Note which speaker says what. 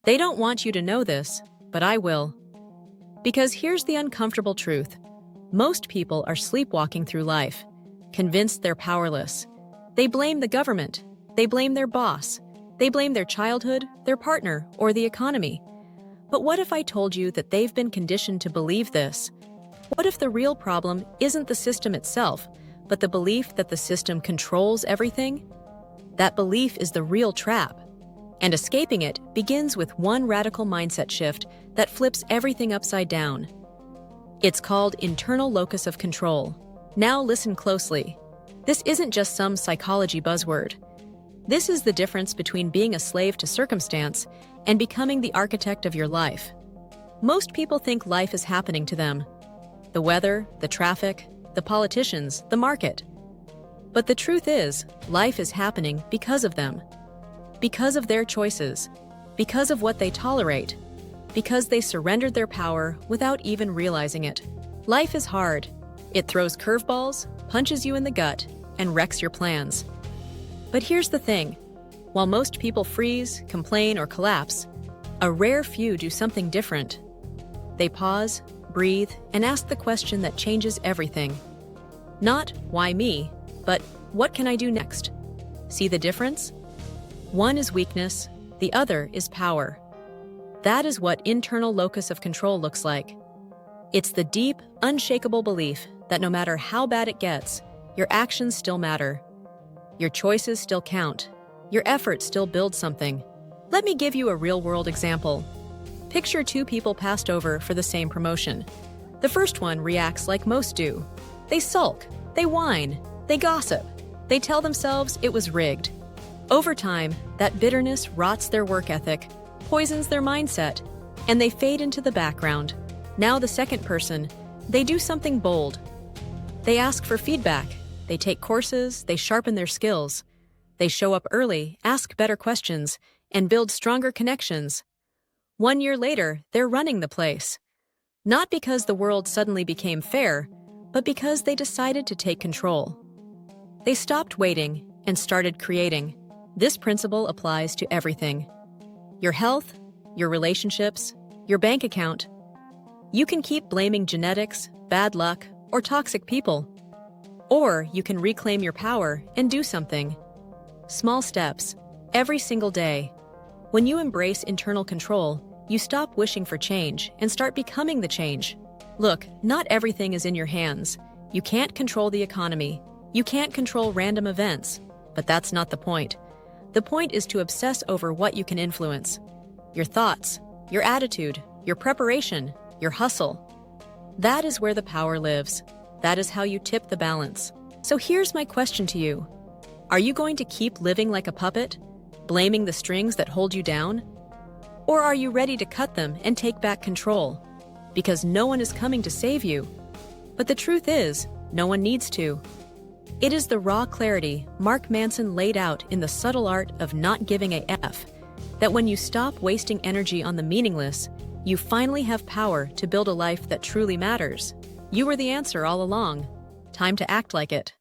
Speaker 1: They don't want you to know this, but I will. Because here's the uncomfortable truth. Most people are sleepwalking through life, convinced they're powerless. They blame the government. They blame their boss. They blame their childhood, their partner, or the economy. But what if I told you that they've been conditioned to believe this? What if the real problem isn't the system itself, but the belief that the system controls everything? That belief is the real trap. And escaping it begins with one radical mindset shift that flips everything upside down. It's called internal locus of control. Now listen closely. This isn't just some psychology buzzword. This is the difference between being a slave to circumstance and becoming the architect of your life. Most people think life is happening to them. The weather, the traffic, the politicians, the market. But the truth is, life is happening because of them. Because of their choices. Because of what they tolerate. Because they surrendered their power without even realizing it. Life is hard. It throws curveballs, punches you in the gut, and wrecks your plans. But here's the thing. While most people freeze, complain, or collapse, a rare few do something different. They pause, breathe, and ask the question that changes everything. Not, why me, but what can I do next? See the difference? One is weakness, the other is power. That is what internal locus of control looks like. It's the deep, unshakable belief that no matter how bad it gets, your actions still matter. Your choices still count. Your efforts still build something. Let me give you a real-world example. Picture two people passed over for the same promotion. The first one reacts like most do. They sulk, they whine, they gossip, they tell themselves it was rigged. Over time, that bitterness rots their work ethic, poisons their mindset, and they fade into the background. Now the second person, they do something bold. They ask for feedback, they take courses, they sharpen their skills. They show up early, ask better questions, and build stronger connections. 1 year later, they're running the place. Not because the world suddenly became fair, but because they decided to take control. They stopped waiting and started creating. This principle applies to everything. Your health, your relationships, your bank account. You can keep blaming genetics, bad luck, or toxic people. Or you can reclaim your power and do something. Small steps, every single day. When you embrace internal control, you stop wishing for change and start becoming the change. Look, not everything is in your hands. You can't control the economy. You can't control random events. But that's not the point. The point is to obsess over what you can influence. Your thoughts, your attitude, your preparation, your hustle. That is where the power lives. That is how you tip the balance. So here's my question to you. Are you going to keep living like a puppet, blaming the strings that hold you down? Or are you ready to cut them and take back control? Because no one is coming to save you. But the truth is, no one needs to. It is the raw clarity Mark Manson laid out in The Subtle Art of Not Giving a F, that when you stop wasting energy on the meaningless, you finally have power to build a life that truly matters. You were the answer all along. Time to act like it.